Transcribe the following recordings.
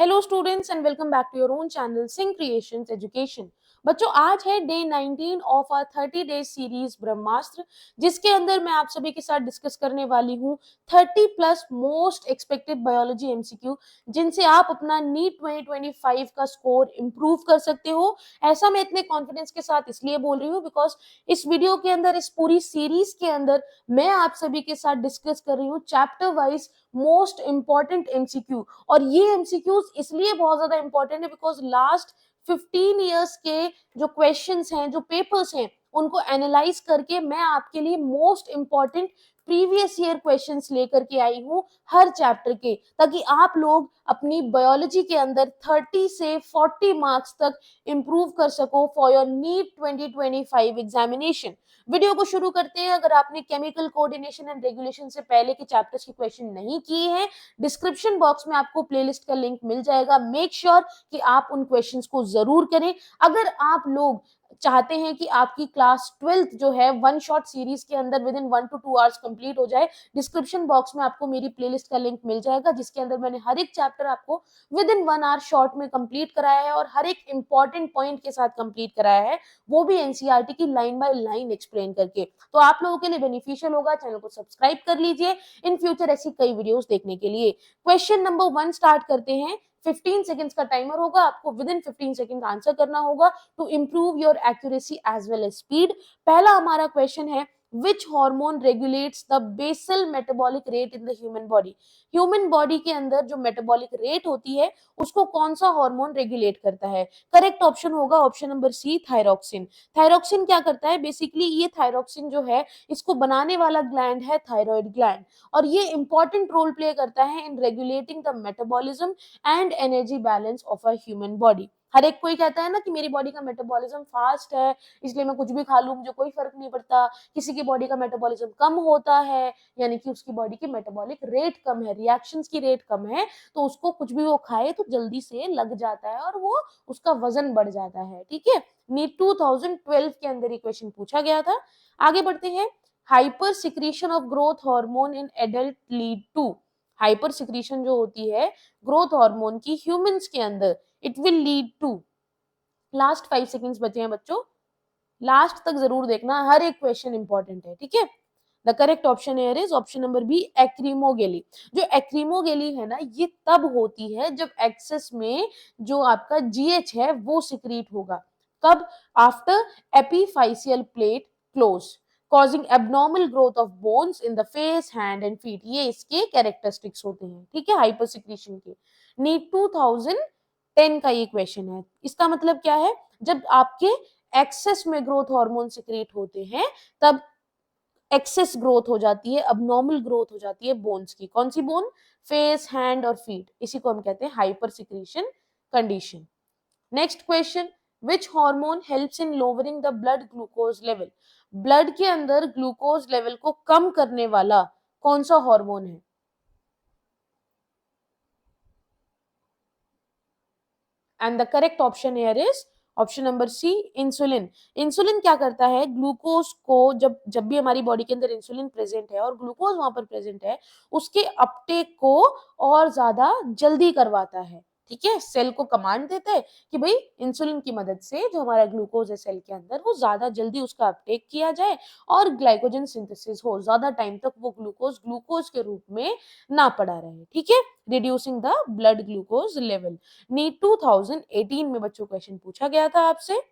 Hello students and welcome back to your own channel Singh creations education. बच्चों, आज है day 19 of our 30 days series Brahmastra, जिसके अंदर मैं आप सभी के साथ डिस्कस करने वाली हूँ 30 plus most expected biology MCQ, जिनसे आप अपना नीट 2025 का स्कोर इंप्रूव कर सकते हो। ऐसा मैं इतने कॉन्फिडेंस के साथ इसलिए बोल रही हूँ बिकॉज इस वीडियो के अंदर, इस पूरी सीरीज के अंदर मैं आप सभी के साथ डिस्कस कर रही हूँ chapter wise most important MCQ. और ये एमसीक्यूज इसलिए बहुत ज्यादा इंपॉर्टेंट है बिकॉज लास्ट 15 इयर्स के जो क्वेश्चंस हैं, जो पेपर्स हैं, उनको एनालाइज करके मैं आपके लिए most important previous year questions लेकर के आई हूं हर चैप्टर के, ताकि आप लोग अपनी बायोलॉजी के अंदर 30 से 40 मार्क्स तक इंप्रूव कर सको for your NEET 2025 examination. Video को शुरू करते हैं। अगर आपने केमिकल कोऑर्डिनेशन एंड रेगुलेशन से पहले के चैप्टर्स के क्वेश्चन नहीं किए हैं, डिस्क्रिप्शन बॉक्स में आपको प्लेलिस्ट का लिंक मिल जाएगा। मेक श्योर कि आप उन क्वेश्चंस को जरूर करें। अगर आप लोग चाहते हैं कि आपकी क्लास 12th जो है वन शॉट सीरीज के अंदर with in 1 to 2 hours complete हो जाए, डिस्क्रिप्शन बॉक्स में आपको मेरी प्लेलिस्ट का लिंक मिल जाएगा, जिसके अंदर मैंने हर एक चैप्टर आपको विद इन 1 आवर शॉर्ट में कंप्लीट कराया है और हर एक इंपॉर्टेंट पॉइंट के साथ कंप्लीट कराया है, वो भी एनसीईआरटी की लाइन बाय लाइन एक्सप्लेन करके। तो आप लोगों के लिए बेनिफिशियल होगा। चैनल को सब्सक्राइब कर लीजिए इन फ्यूचर ऐसी कई वीडियोस देखने के लिए। क्वेश्चन नंबर 1 स्टार्ट करते हैं। 15 सेकंड्स का टाइमर होगा, आपको विद इन 15 सेकंड आंसर करना होगा to improve your accuracy as well as speed. पहला हमारा क्वेश्चन है, which hormone regulates the basal metabolic rate in the human body? Human body के अंदर जो मेटाबॉलिक रेट होती है, उसको कौन सा हार्मोन रेगुलेट करता है? करेक्ट ऑप्शन होगा option number C, thyroxine. Thyroxine क्या करता है? बेसिकली ये थायरॉक्सिन जो है, इसको बनाने वाला ग्लैंड है थायराइड ग्लैंड, और ये इंपॉर्टेंट रोल प्ले करता है in regulating the metabolism and energy balance of a human body. हर एक कोई कहता है ना कि मेरी बॉडी का मेटाबॉलिज्म फास्ट है, इसलिए मैं कुछ भी खा लूं मुझे कोई फर्क नहीं पड़ता। किसी की बॉडी का मेटाबॉलिज्म कम होता है, यानी कि उसकी बॉडी की मेटाबॉलिक रेट कम है, रिएक्शंस की रेट कम है, तो उसको कुछ भी वो खाए तो जल्दी से लग जाता है और वो उसका वजन बढ़ जाता है। ठीक है, नीट 2012 के अंदर ये क्वेश्चन पूछा गया था। आगे बढ़ते हैं। Hyper secretion of growth hormone in adult lead to. Hyper secretion जो होती है ग्रोथ हार्मोन की ह्यूमंस के अंदर, it will lead to. Last 5 seconds बचे हैं बच्चों, लास्ट तक जरूर देखना, हर एक क्वेश्चन इंपॉर्टेंट है। ठीक है, the correct option here is option number B, acromegaly. जो एक्रीमोगेली है ना, ये तब होती है जब एक्सेस में जो आपका जीएच है वो सिक्रीट होगा। कब? After epiphyseal plate close, causing abnormal growth of bones in the face, hand and feet। ये इसके कैरेक्टरिस्टिक्स होते हैं। ठीक है, हाइपर सिक्रीशन के। नीट 2010 का ये क्वेश्चन है। इसका मतलब क्या है? जब आपके एक्सेस में ग्रोथ हार्मोन सिक्रीट होते हैं, तब एक्सेस ग्रोथ हो जाती है, अबनॉर्मल ग्रोथ हो जाती है बोन्स की। कौन सी बोन? फेस, हैंड और फीट। इसी को हम कहते हैं hyper secretion condition. Next question, which hormone helps in lowering the blood glucose level? Blood के अंदर ग्लूकोज लेवल को कम करने वाला कौन सा हार्मोन है? And the correct option here is option number C, insulin. Insulin क्या करता है? ग्लूकोज को, जब जब भी हमारी बॉडी के अंदर इंसुलिन प्रेजेंट है और ग्लूकोज वहां पर प्रेजेंट है, उसके अपटेक को और ज्यादा जल्दी करवाता है। ठीक है, सेल को कमांड देता है कि भाई इंसुलिन की मदद से जो हमारा ग्लूकोज है सेल के अंदर, वो ज्यादा जल्दी उसका अपटेक किया जाए और ग्लाइकोजन सिंथेसिस हो, ज्यादा टाइम तक वो ग्लूकोज ग्लूकोज के रूप में ना पड़ा रहे। ठीक है, reducing the blood glucose level. NEET 2018 में बच्चों क्वेश्चन पूछा गया था आपसे।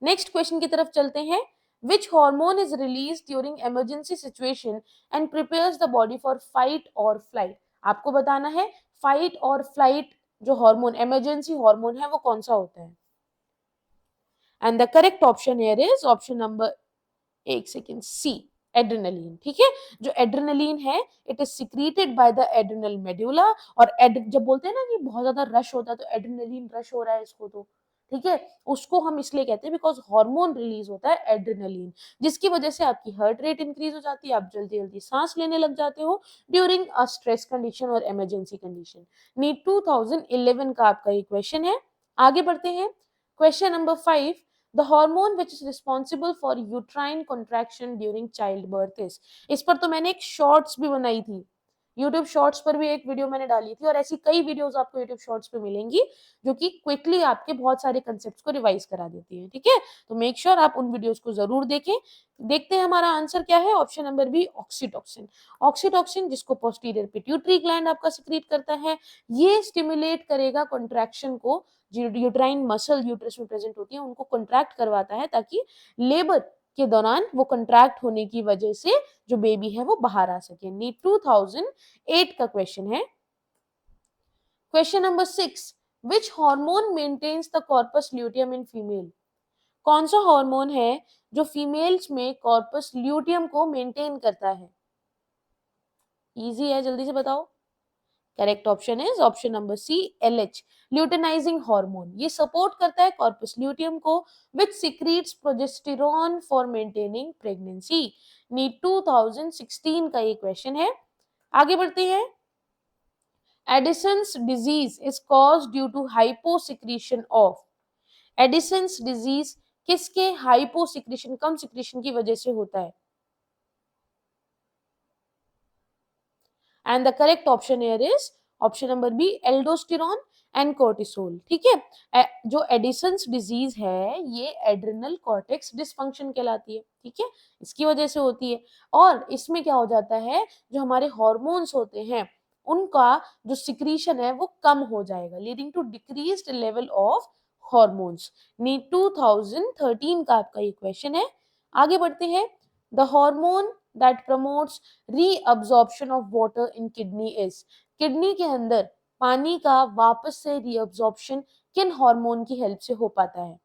नेक्स्ट क्वेश्चन की तरफ चलते हैं। Which hormone is release during emergency situation and prepares the body for fight और फ्लाइट? आपको बताना है फाइट और फ्लाइट जो हार्मोन, इमरजेंसी हार्मोन है, वो कौन सा होता है? And the correct option here is option number, एक सेकेंड, सी, एड्रेनलिन। ठीक है, जो एड्रेनलिन है, it is secreted by the adrenal medulla. और जब बोलते हैं ना कि बहुत ज्यादा रश होता है, तो एड्रेनलिन रश हो रहा है इसको, तो ठीक है, उसको हम इसलिए कहते हैं बिकॉज हार्मोन रिलीज होता है एड्रेनलिन, जिसकी वजह से आपकी हार्ट रेट इंक्रीज हो जाती है, आप जल्दी जल्दी सांस लेने लग जाते हो ड्यूरिंग अ स्ट्रेस कंडीशन और इमरजेंसी कंडीशन। नीट 2011 का आपका ये क्वेश्चन है। आगे बढ़ते हैं। Question number 5, the hormone which is responsible for uterine contraction during childbirth is। इस पर तो मैंने एक शॉर्ट्स भी बनाई थी, यूट्यूब शॉर्ट्स पर भी एक वीडियो मैंने डाली थी और ऐसी कई वीडियोस आपको यूट्यूब शॉर्ट्स पे मिलेंगी जो कि क्विकली आपके बहुत सारे कंसेप्ट्स को रिवाइज करा देती है, ठीक है? तो मेक श्योर आप उन वीडियोस को जरूर देखें। देखते हैं हमारा आंसर क्या है। Option number B oxytocin. Oxytocin जिसको पोस्टीरियर पिट्यूटरी ग्लैंड आपका सिक्रीट करता है, ये स्टिमुलेट करेगा कॉन्ट्रैक्शन को। जो यूट्राइन मसल यूट्रस में प्रेजेंट होती है उनको कॉन्ट्रैक्ट करवाता है ताकि लेबर के दौरान वो कॉन्ट्रैक्ट होने की वजह से जो बेबी है वो बाहर आ सके। नीट 2008 का क्वेश्चन है। Question number 6, which hormone maintains the corpus luteum in female? कौन सा हार्मोन है जो फीमेल्स में कॉर्पस ल्यूटियम को मेंटेन करता है? इजी है, जल्दी से बताओ। Correct option is option number C, LH, luteinising hormone. ये सपोर्ट करता है कॉर्पस ल्यूटियम को which secretes progesterone for maintaining pregnancy. NEET 2016 का ये क्वेश्चन है। आगे बढ़ते हैं। Addison's disease is caused due to hyposecretion of. Addison's disease किसके हाइपोसिक्रीशन, कम सिक्रीशन की वजह से होता है? And the correct option here is option number B, aldosterone and cortisol. ठीक है, जो एडिसन्स डिजीज है ये एड्रिनल कॉर्टेक्स डिसफंक्शन कहलाती है, ठीक है, इसकी वजह से होती है। और इसमें क्या हो जाता है, जो हमारे हॉर्मोन्स होते हैं उनका जो सिक्रीशन है वो कम हो जाएगा, leading to decreased level of hormones. NEET 2013 का आपका ये क्वेश्चन है। आगे बढ़ते हैं। The hormone that promotes reabsorption of water in kidney is. Kidney के अंदर पानी का वापस से रीअब्जॉर्प्शन किन हार्मोन की हेल्प से हो पाता है?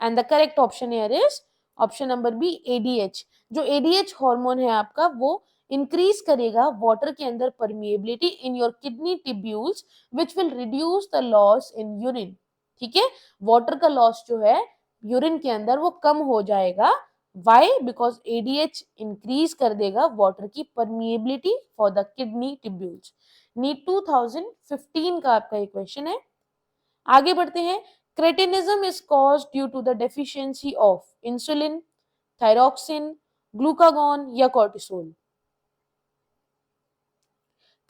And the correct option here is option number B, ADH. जो एडीएच हार्मोन है आपका वो इंक्रीज करेगा वाटर के अंदर permeability in your kidney tubules which will reduce the loss in urine. ठीक है, वाटर का लॉस जो है यूरिन के अंदर वो कम हो जाएगा। वाई? बिकॉज एडीएच इंक्रीज कर देगा वाटर की permeability for the kidney tubules. NEET 2015 का आपका ये क्वेश्चन है। आगे बढ़ते हैं। Cretinism is caused due to the deficiency of insulin, thyroxine, glucagon या कॉर्टिसोल।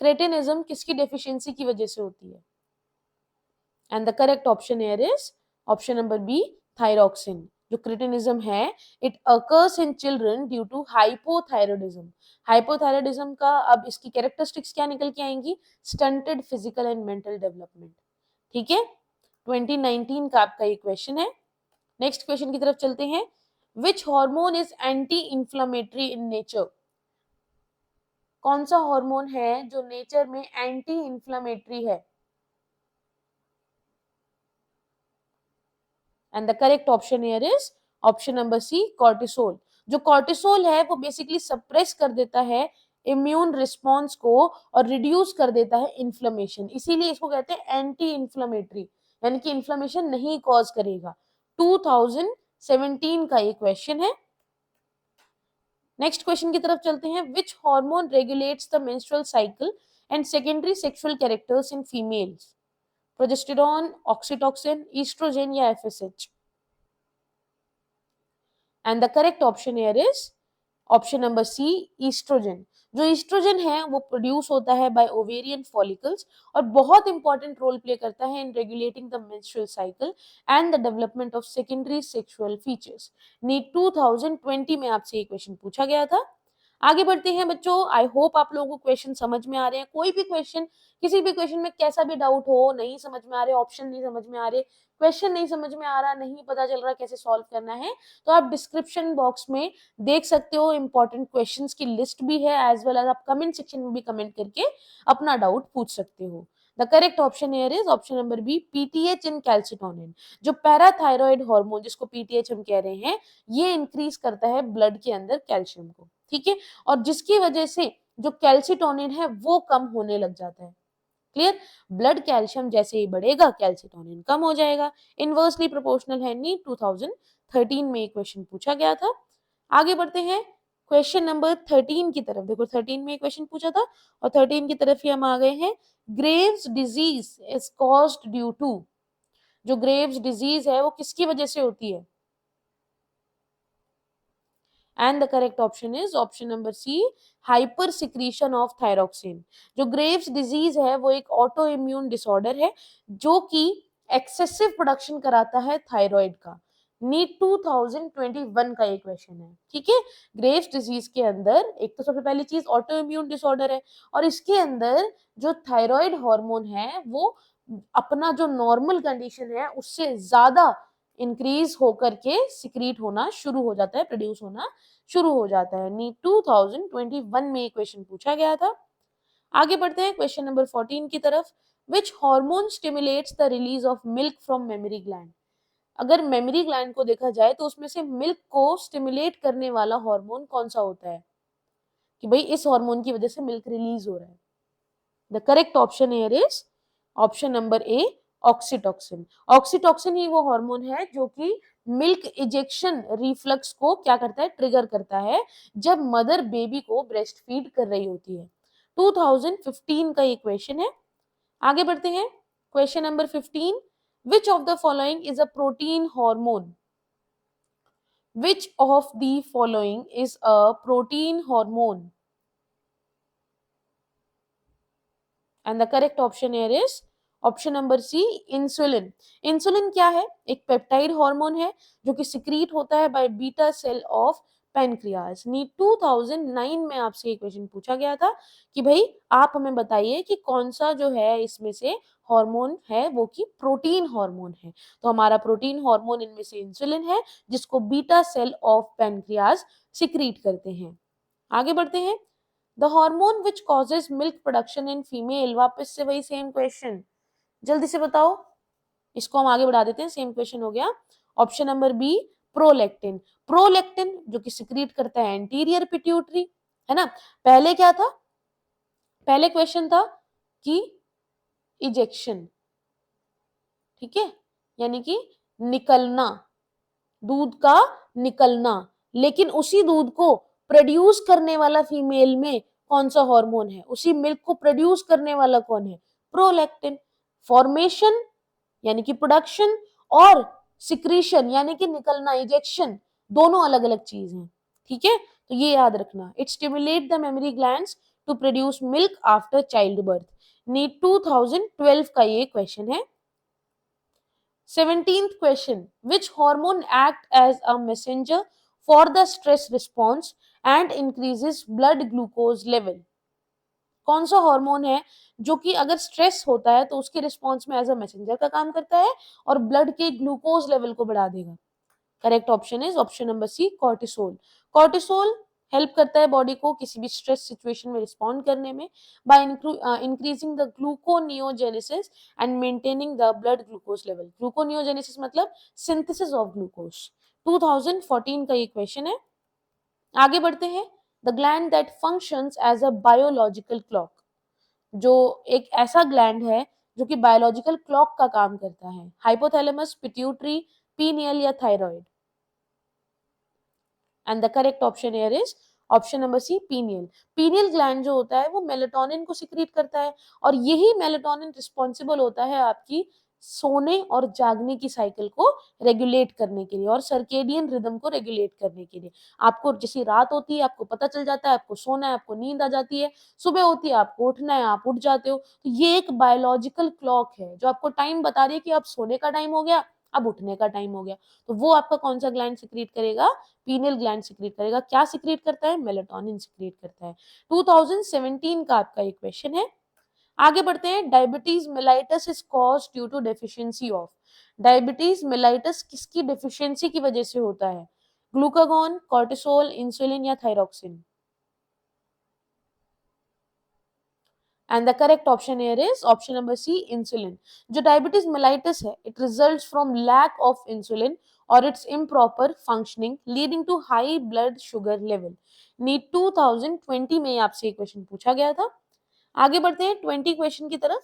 क्रेटिनिज्म किसकी डेफिशिएंसी की वजह से होती है? And the correct option here is option number B, thyroxine. जो क्रेटिनिज्म है it occurs in children due to hypothyroidism. Hypothyroidism का अब इसकी कैरेक्टरिस्टिक्स क्या निकल के आएंगी? Stunted physical and mental development. ठीक है, 2019 का आपका ये क्वेश्चन है। नेक्स्ट क्वेश्चन की तरफ चलते हैं। Which hormone is anti inflammatory in nature? कौन सा हार्मोन है जो नेचर में एंटी इंफ्लेमेटरी है? And the correct option here is option number C, cortisol. जो कॉर्टिसोल है वो बेसिकली सप्रेस कर देता है इम्यून रिस्पॉन्स को और रिड्यूस कर देता है इन्फ्लेमेशन, इसीलिए इसको कहते हैं एंटी इन्फ्लेमेटरी, यानी कि इन्फ्लेमेशन नहीं कॉज करेगा। 2017 का ये क्वेश्चन है। नेक्स्ट क्वेश्चन की तरफ चलते हैं। Which hormone regulates the menstrual cycle and secondary sexual characters in females? Progesterone, oxytocin, oestrogen या FSH? And the correct option here is option number C, oestrogen. जो ईस्ट्रोजन है वो प्रोड्यूस होता है बाय ओवेरियन फॉलिकल्स और बहुत important role play करता है in regulating the menstrual cycle and the development of secondary sexual features. NEET 2020 में आपसे ये क्वेश्चन पूछा गया था। आगे बढ़ते हैं बच्चों। आई होप आप लोगों को क्वेश्चन समझ में आ रहे हैं। कोई भी क्वेश्चन, किसी भी क्वेश्चन में कैसा भी डाउट हो, नहीं समझ में आ रहे, ऑप्शन नहीं समझ में आ रहे, क्वेश्चन नहीं समझ में आ रहा, नहीं पता चल रहा कैसे सॉल्व करना है, तो आप डिस्क्रिप्शन बॉक्स में देख सकते हो, इंपॉर्टेंट क्वेश्चंस की लिस्ट भी है, एज वेल एज आप कमेंट सेक्शन में भी कमेंट करके अपना डाउट पूछ सकते हो। The correct option here is option number B, PTH in calcitonin. जो पैराथायरॉइड हार्मोन जिसको पीटीएच हम कह रहे हैं, ये इंक्रीज करता है ब्लड के अंदर कैल्शियम को, ठीक है, और जिसकी वजह से जो कैल्सिटोनिन है वो कम होने लग जाता है। क्लियर? ब्लड कैल्शियम जैसे ही बढ़ेगा कैल्सिटोनिन कम हो जाएगा, इनवर्सली प्रोपोर्शनल है। नीट 2013 में एक क्वेश्चन पूछा गया था। आगे बढ़ते हैं क्वेश्चन नंबर 13 की तरफ। देखो 13 में क्वेश्चन पूछा था और 13 की तरफ ही हम आ गए हैं। Graves disease is caused due to. जो ग्रेव्स डिजीज है वो किसकी वजह से होती है? And the correct option is option number C, hyper secretion of thyroxine. जो ग्रेव्स डिजीज है वो एक ऑटो इम्यून डिसऑर्डर है जो कि एक्सेसिव प्रोडक्शन कराता है थायराइड का। नीट 2021 का ये क्वेश्चन है, ठीक है। ग्रेव्स डिजीज के अंदर एक तो सबसे पहली चीज ऑटो इम्यून डिसऑर्डर है, और इसके अंदर जो थायराइड हार्मोन है वो अपना जो नॉर्मल कंडीशन है उससे ज्यादा इंक्रीज होकर के सिक्रीट होना शुरू हो जाता है, प्रोड्यूस होना शुरू हो जाता है। नीट 2021 में ये क्वेश्चन पूछा गया था। आगे बढ़ते हैं क्वेश्चन नंबर 14 की तरफ। Which hormone stimulates the release of milk from memory gland. अगर मेमोरी ग्लैंड को देखा जाए तो उसमें से मिल्क को स्टिमुलेट करने वाला हार्मोन कौन सा होता है, कि भाई इस हार्मोन की वजह से मिल्क रिलीज हो रहा है। The correct option here is option number A, oxytocin. Oxytocin ही वो हार्मोन है जो कि मिल्क इजेक्शन रिफ्लक्स को क्या करता है, ट्रिगर करता है, जब मदर बेबी को ब्रेस्ट फीड कर रही होती है। 2015 का ये क्वेश्चन है। आगे बढ़ते हैं question number 15। Which of the following is a protein hormone. Which of the following is a protein hormone, and the correct option here is option number C, insulin. Insulin क्या है, एक पेप्टाइड हार्मोन है जो कि secrete होता है by beta cell of pancreas. NEET 2009 में आपसे ये क्वेश्चन पूछा गया था कि भाई आप हमें बताइए कि कौन सा जो है इसमें से हार्मोन है वो कि प्रोटीन हार्मोन है। तो हमारा प्रोटीन हार्मोन इनमें से इंसुलिन है जिसको beta cell of pancreas secrete करते हैं। आगे बढ़ते हैं। The hormone which causes milk production in female, वापस से वही सेम क्वेश्चन, जल्दी से बताओ। इसको हम आगे बढ़ा देते हैं, सेम क्वेश्चन हो गया। Option number B, prolactin. Prolactin जो कि सिक्रीट करता है एंटीरियर पिट्यूटरी, है ना। पहले क्या था, पहले क्वेश्चन था कि इजेक्शन, ठीक है, यानी कि निकलना, दूध का निकलना, लेकिन उसी दूध को प्रोड्यूस करने वाला फीमेल में कौन सा हार्मोन है, उसी मिल्क को प्रोड्यूस करने वाला कौन है, प्रोलैक्टिन। फॉर्मेशन यानी कि प्रोडक्शन, और सिक्रीशन यानी कि निकलना, इजेक्शन, दोनों अलग अलग चीज हैं, ठीक है। तो ये याद रखना, it stimulate the mammary glands to produce milk after child birth. NEET 2012 का ये क्वेश्चन है। 17th question, which hormone act as a messenger for the stress response and increases blood glucose level। कौन सा हार्मोन है जो कि अगर stress होता है तो उसके रिस्पॉन्स में एज अ मैसेंजर का काम करता है और ब्लड के ग्लूकोज लेवल को बढ़ा देगा। Correct option is option number C, cortisol. Cortisol help करता है बॉडी को किसी भी स्ट्रेस सिचुएशन में रिस्पॉन्ड करने में by increasing the gluconeogenesis and maintaining the blood glucose level. Gluconeogenesis मतलब सिंथेसिस ऑफ ग्लूकोज। 2014 का ये क्वेश्चन है। आगे बढ़ते हैं। The gland that functions as a biological clock. जो एक ऐसा ग्लैंड है जो कि बायोलॉजिकल क्लॉक का काम करता है, हाइपोथैलेमस, पिट्यूटरी, पीनियल या thyroid. And the correct option here is option number C, pineal. Pineal gland जो होता है वो मेलेटोनिन को सिक्रीट करता है, और यही मेलेटोनिन रिस्पॉन्सिबल होता है आपकी सोने और जागने की साइकिल को रेगुलेट करने के लिए और सर्केडियन रिदम को रेगुलेट करने के लिए। आपको जैसी रात होती है आपको पता चल जाता है आपको सोना है, आपको नींद आ जाती है, सुबह होती है आपको उठना है, आप उठ जाते हो। तो ये एक बायोलॉजिकल क्लॉक है जो आपको टाइम बता रही है कि अब सोने का टाइम हो गया, अब उठने का टाइम हो गया। तो वो आपका कौन सा ग्लैंड सिक्रीट करेगा, पीनियल ग्लैंड सिक्रीट करेगा। क्या सिक्रीट करता है, मेलेटोनिन सिक्रीट करता है। 2017 का आपका ये क्वेश्चन है। आगे बढ़ते हैं। Diabetes mellitus is cause due to deficiency of. Diabetes mellitus किसकी डेफिशिएंसी की वजह से होता है, ग्लूकागॉन, कॉर्टिसोल, इंसुलिन या thyroxine. And the correct option here is option number C, insulin. जो डायबिटीज मेलाइटस है it results from lack of insulin और its improper functioning leading to high blood sugar level. NEET 2020 में आपसे question पूछा गया था। आगे बढ़ते हैं 20 क्वेश्चन की तरफ।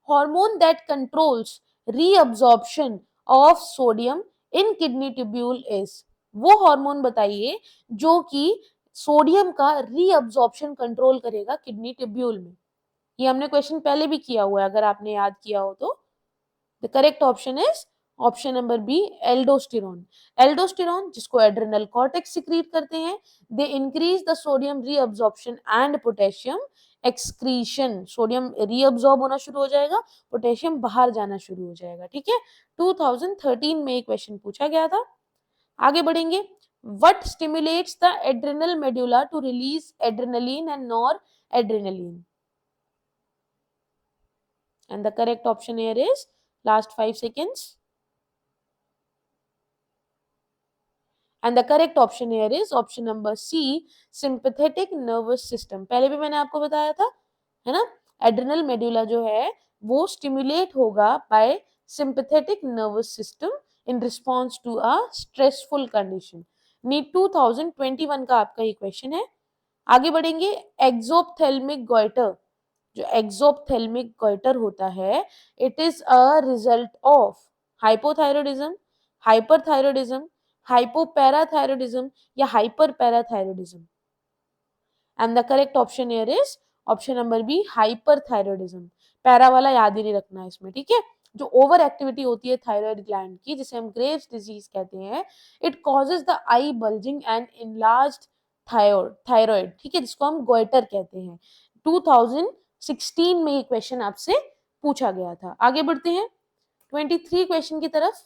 Hormone that controls reabsorption of sodium in kidney tubule is. वो हार्मोन बताइए जो कि सोडियम का रीअब्जॉर्प्शन कंट्रोल करेगा किडनी ट्यूब्यूल में। ये हमने क्वेश्चन पहले भी किया हुआ है अगर आपने याद किया हो तो। The correct option is option number B aldosterone. Aldosterone जिसको एड्रिनल कॉर्टेक्स सिक्रीट करते हैं, they increase the sodium reabsorption and potassium excretion. Sodium reabsorb होना शुरू हो जाएगा, पोटेशियम बाहर जाना शुरू हो जाएगा। ठीक है, 2013 में एक क्वेश्चन पूछा गया था। आगे बढ़ेंगे। What stimulates the adrenal medulla to release adrenaline and noradrenaline? And the correct option here is last 5 seconds. And the correct option here is option number C, sympathetic nervous system. पहले भी मैंने आपको बताया था, है ना? एड्रिनल मेड्यूला जो है वो स्टिमुलेट होगा by sympathetic nervous system in response to a stressful condition. NEET 2021 का आपका ये क्वेश्चन है। आगे बढ़ेंगे। एक्सोप्थेल्मिक गोइटर, जो एक्सोप्थेल्मिक गोइटर होता है, it is a result of hypothyroidism, hyperthyroidism, hypoparathyroidism या hyperparathyroidism. And the correct option here is option number B hyperthyroidism. Para वाला याद ही नहीं रखना है इसमें, ठीक है। जो ओवर एक्टिविटी होती है थायराइड ग्लैंड की, जिसे हम ग्रेव्स डिजीज कहते हैं, it causes the I bulging and enlarged thyroid, ठीक है, जिसको हम गोइटर कहते हैं। 2016 में ये क्वेश्चन आपसे पूछा गया था। आगे बढ़ते हैं 23 क्वेश्चन की तरफ।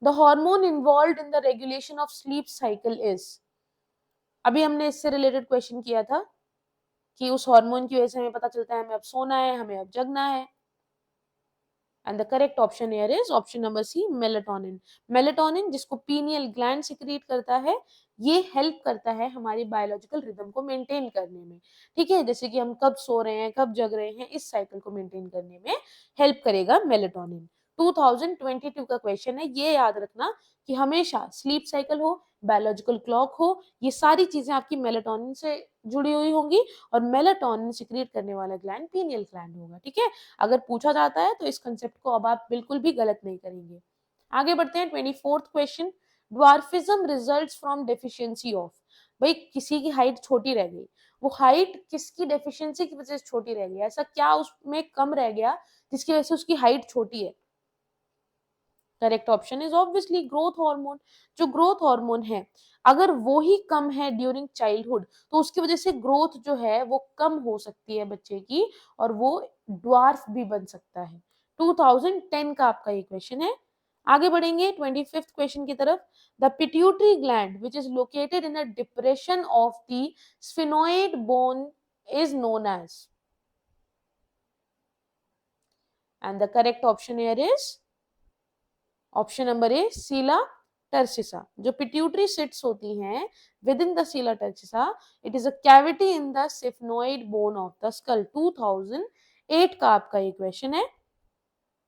The hormone involved in the regulation of sleep cycle is. अभी हमने इससे रिलेटेड क्वेश्चन किया था कि उस हार्मोन की वजह से हमें पता चलता है हमें अब सोना है, हमें अब जगना है। And the correct option here is option number C, melatonin. Melatonin जिसको पीनियल ग्लैंड सिक्रीट करता है, ये हेल्प करता है हमारी बायोलॉजिकल रिदम को मेंटेन करने में। ठीक है, जैसे कि हम कब सो रहे हैं, कब जग रहे हैं, इस साइकिल को मेंटेन करने में हेल्प करेगा मेलेटोनिन। 2022 का क्वेश्चन है, ये याद रखना कि हमेशा स्लीप साइकिल हो, बायोलॉजिकल क्लॉक हो, ये सारी चीजें आपकी मेलेटोनिन से जुड़ी हुई होंगी और मेलेटोनिन सिक्रीट करने वाला ग्लैंड पीनियल ग्लैंड होगा। ठीक है, अगर पूछा जाता है तो इस कंसेप्ट को अब आप बिल्कुल भी गलत नहीं करेंगे। आगे बढ़ते हैं 24th question. Dwarfism results from deficiency of. भाई किसी की हाइट छोटी रह गई, वो हाइट किसकी डेफिशिएंसी की वजह से छोटी रह गई, ऐसा क्या उसमें कम रह गया जिसकी वजह से उसकी हाइट छोटी है? Correct option is obviously growth hormone. जो ग्रोथ हार्मोन है, अगर वो ही कम है ड्यूरिंग चाइल्डहुड, तो उसकी वजह से ग्रोथ जो है वो कम हो सकती है बच्चे की, और वो ड्वार्फ भी बन सकता है। 2010 का आपका ये क्वेश्चन है। आगे बढ़ेंगे 25th क्वेश्चन की तरफ। The pituitary gland which is located in a depression of the sphenoid bone is known as. And the correct option here is option number A, sella turcica. जो पिट्यूटरी सिट्स होती हैं with in the sella turcica, it is a cavity in the sphenoid bone of the skull. 2008 का आपका ये question है।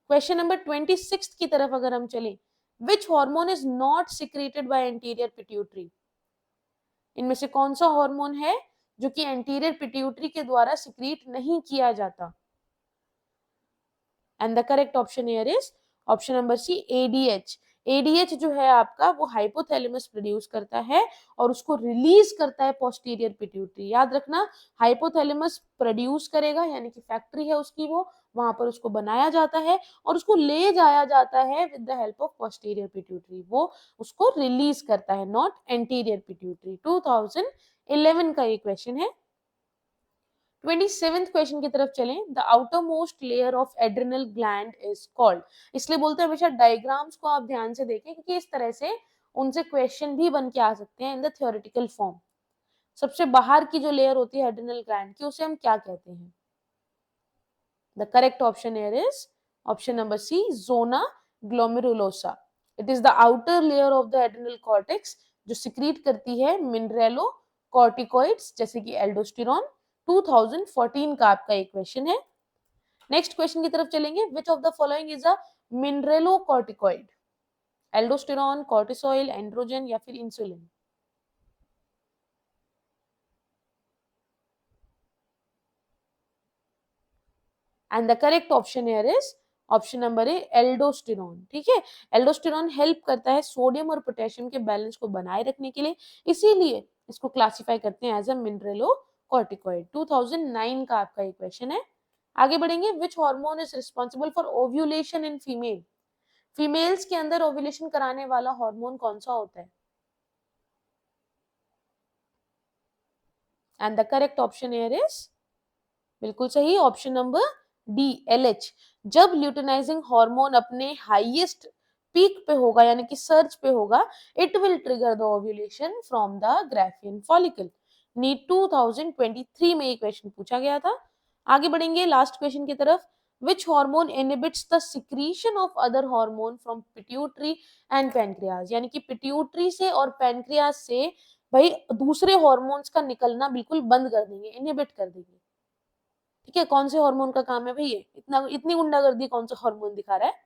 Question number 26 की तरफ अगर हम चलें, विच hormone is not secreted by anterior pituitary. इनमें से कौन सा हार्मोन है जो कि एंटीरियर पिट्यूटरी के द्वारा सिक्रीट नहीं किया जाता? And the correct option here is option number C, ADH. ADH जो है आपका, वो हाइपोथैलेमस प्रोड्यूस करता है और उसको रिलीज करता है पोस्टीरियर पिट्यूटरी। याद रखना, हाइपोथैलेमस प्रोड्यूस करेगा, यानी कि फैक्ट्री है उसकी, वो वहां पर उसको बनाया जाता है और उसको ले जाया जाता है with the help of posterior pituitary. वो उसको रिलीज करता है, नॉट एंटीरियर पिट्यूटरी। 2011 का ये क्वेश्चन है। 27th क्वेश्चन की तरफ चलें। The outer most layer of adrenal gland is called. इसलिए बोलते हैं हमेशा डायग्राम्स को आप ध्यान से देखें, क्योंकि इस तरह से उनसे क्वेश्चन भी बन के आ सकते हैं इन द थ्योरेटिकल फॉर्म। सबसे बाहर की जो लेयर होती है एड्रिनल ग्लैंड की, उसे हम क्या कहते हैं? The correct option here is option number C, zona glomerulosa. It is the outer layer of the adrenal cortex, जो सिक्रीट करती है मिनरेलो कॉर्टिकॉइड्स जैसे कि एल्डोस्टेरोन। 2014 का आपका एक क्वेश्चन है। नेक्स्ट क्वेश्चन की तरफ चलेंगे। Which of the following is a mineralocorticoid? Aldosterone, cortisol, androgen या फिर insulin? And the correct option here is option number A, aldosterone. ठीक है, एल्डोस्टेरोन हेल्प करता है सोडियम और पोटेशियम के बैलेंस को बनाए रखने के लिए, इसीलिए इसको क्लासिफाई करते हैं एज अ मिनरेलो कॉर्टिकॉइड। 2009 का आपका ये क्वेश्चन है। आगे बढ़ेंगे। Which hormone is responsible for ovulation in female? Females के अंदर ओव्यूलेशन कराने वाला हार्मोन कौन-सा होता है? And the correct option here is बिल्कुल सही ऑप्शन नंबर डी एलएच। जब ल्यूटिनाइजिंग हार्मोन अपने हाईएस्ट पीक पे होगा यानी कि सर्ज पे होगा, it will trigger the ovulation from the Graafian follicle. NEET 2023 में ये क्वेश्चन पूछा गया था। आगे बढ़ेंगे लास्ट क्वेश्चन की तरफ। Which hormone inhibits the secretion of other hormone from pituitary and pancreas, यानी कि पिट्यूटरी से और पैनक्रियाज से भाई दूसरे हार्मोन्स का निकलना बिल्कुल बंद कर देंगे, इनहिबिट कर देंगे। ठीक है, कौन से हार्मोन का काम है भाई ये? इतनी गुंडागर्दी कौन सा हार्मोन दिखा रहा है?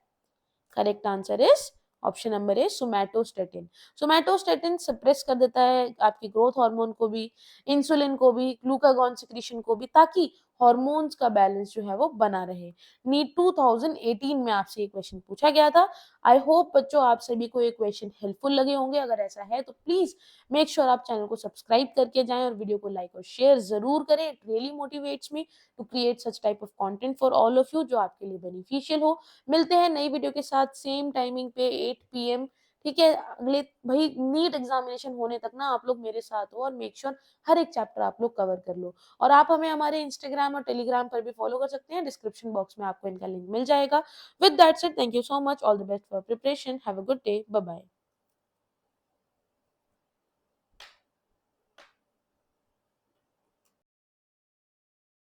Correct answer is option number A somatostatin. Somatostatin suppress कर देता है आपकी ग्रोथ हार्मोन को भी, इंसुलिन को भी, ग्लूकागॉन सिक्रीशन को भी, ताकि हार्मोन्स का बैलेंस जो है वो बना रहे। नीट 2018 में आपसे ये क्वेश्चन पूछा गया था। आई होप बच्चों आप सभी को ये क्वेश्चन हेल्पफुल लगे होंगे। अगर ऐसा है तो प्लीज मेक श्योर आप चैनल को सब्सक्राइब करके जाएं और वीडियो को लाइक और शेयर जरूर करें। It really motivates me to create such type of content for all of you जो आपके लिए बेनिफिशियल हो। मिलते हैं नई वीडियो के साथ सेम टाइमिंग पे 8 पीएम। ठीक है, अगले भाई नीट एग्जामिनेशन होने तक ना आप लोग मेरे साथ हो और मेक श्योर हर एक चैप्टर आप लोग कवर कर लो। और आप हमें हमारे इंस्टाग्राम और टेलीग्राम पर भी फॉलो कर सकते हैं, डिस्क्रिप्शन बॉक्स में आपको इनका लिंक मिल जाएगा। With that said, thank you so much, all the best for preparation, have a good day, bye bye.